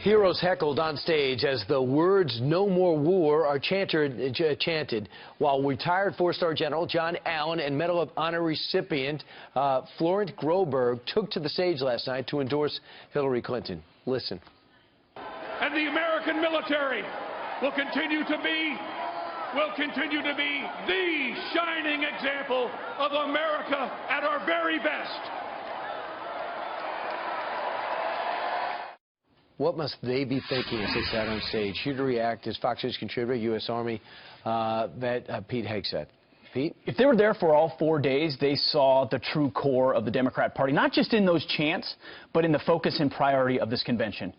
Heroes heckled on stage as the words "No More War" are chanted, while retired four-star General John Allen and Medal of Honor recipient Florent Groberg took to the stage last night to endorse Hillary Clinton. Listen. And the American military will continue to be the shining example of America at our very best. What must they be thinking as they sat on stage? Here to react is Fox News contributor, U.S. Army vet Pete Hegseth. Pete? If they were there for all 4 days, they saw the true core of the Democrat Party, not just in those chants, but in the focus and priority of this convention.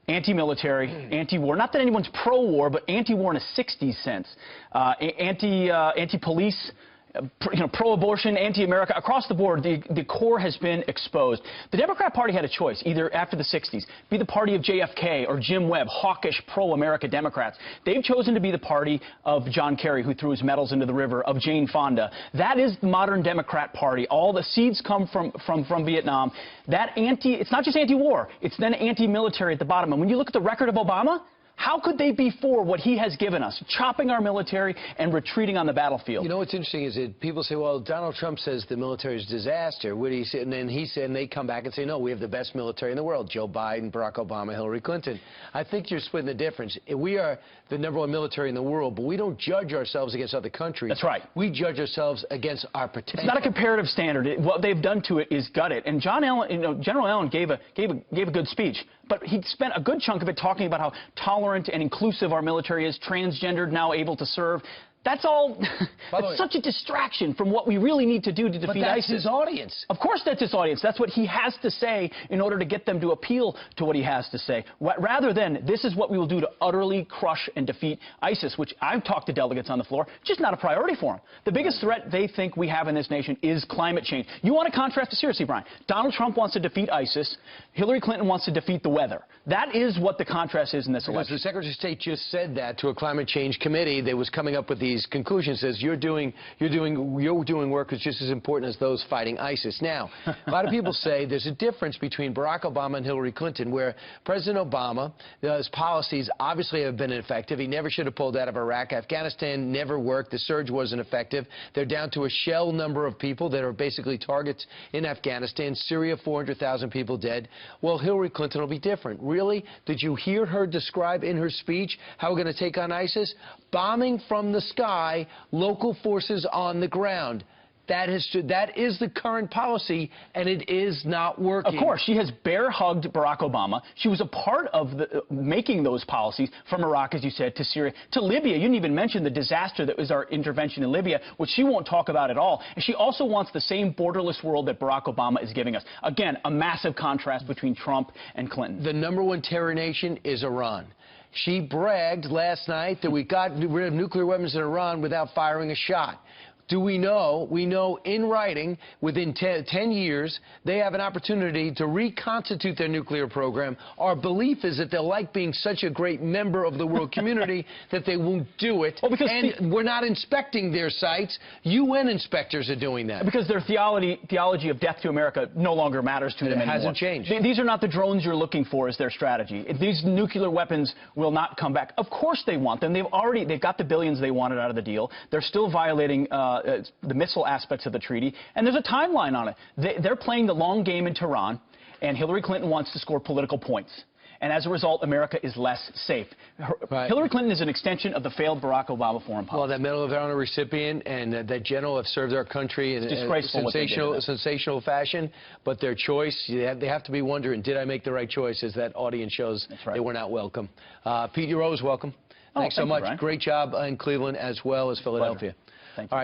Anti-military, anti-war. Not that anyone's pro-war, but anti-war in a 60s sense. Anti-police. Pro-abortion, anti-America, across the board, the core has been exposed. The Democrat Party had a choice, either after the 60s, be the party of JFK or Jim Webb, hawkish pro-America Democrats. They've chosen to be the party of John Kerry, who threw his medals into the river, of Jane Fonda. That is the modern Democrat Party. All the seeds come from Vietnam. It's not just anti-war, it's then anti-military at the bottom. And when you look at the record of Obama, how could they be for what he has given us, chopping our military and retreating on the battlefield? You know what's interesting is that people say, well, Donald Trump says the military is a disaster. What do you say? And then and they come back and say, no, we have the best military in the world. Joe Biden, Barack Obama, Hillary Clinton. I think you're splitting the difference. We are the #1 military in the world, but we don't judge ourselves against other countries. That's right. We judge ourselves against our potential. It's not a comparative standard. What they've done to it is gut it. And General Allen gave a good speech, but he spent a good chunk of it talking about how tolerant and inclusive our military is, transgendered, now able to serve. That's all. It's such a distraction from what we really need to do to defeat ISIS. But that's his audience. Of course that's his audience. That's what he has to say in order to get them to appeal to what he has to say. Rather than, this is what we will do to utterly crush and defeat ISIS, which I've talked to delegates on the floor, just not a priority for them. The biggest threat they think we have in this nation is climate change. You want to contrast it seriously, Brian. Donald Trump wants to defeat ISIS. Hillary Clinton wants to defeat the weather. That is what the contrast is in this election. Because the Secretary of State just said that to a climate change committee that was coming up with these conclusions. Says you're doing work that's just as important as those fighting ISIS. Now, a lot of people say there's a difference between Barack Obama and Hillary Clinton, where President Obama's policies obviously have been ineffective. He never should have pulled out of Iraq. Afghanistan never worked. The surge wasn't effective. They're down to a shell number of people that are basically targets in Afghanistan. Syria, 400,000 people dead. Well, Hillary Clinton will be different. Really? Did you hear her describe in her speech how we're going to take on ISIS? Bombing from the sky, local forces on the ground. That is the current policy, and it is not working. Of course, she has bear-hugged Barack Obama. She was a part of making those policies, from Iraq, as you said, to Syria, to Libya. You didn't even mention the disaster that was our intervention in Libya, which she won't talk about at all. And she also wants the same borderless world that Barack Obama is giving us. Again, a massive contrast between Trump and Clinton. The #1 terror nation is Iran. She bragged last night that we got rid of nuclear weapons in Iran without firing a shot. Do we know? We know in writing, within 10 years, they have an opportunity to reconstitute their nuclear program. Our belief is that they'll like being such a great member of the world community that they won't do it. Well, and we're not inspecting their sites. UN inspectors are doing that. Because their theology of death to America no longer matters to them anymore. It hasn't changed. These are not the drones you're looking for as their strategy. These nuclear weapons will not come back. Of course they want them. They've got the billions they wanted out of the deal. They're still violating the missile aspects of the treaty, and there's a timeline on it. They're playing the long game in Tehran, and Hillary Clinton wants to score political points. And as a result, America is less safe. Hillary Clinton is an extension of the failed Barack Obama foreign policy. Well, that Medal of Honor recipient and that general have served our country in a sensational fashion, but their choice, they have to be wondering, did I make the right choice, as that audience shows they were not welcome. Pete, you're always welcome. Thanks so much. Brian. Great job in Cleveland as well as Philadelphia. Thank you. All right.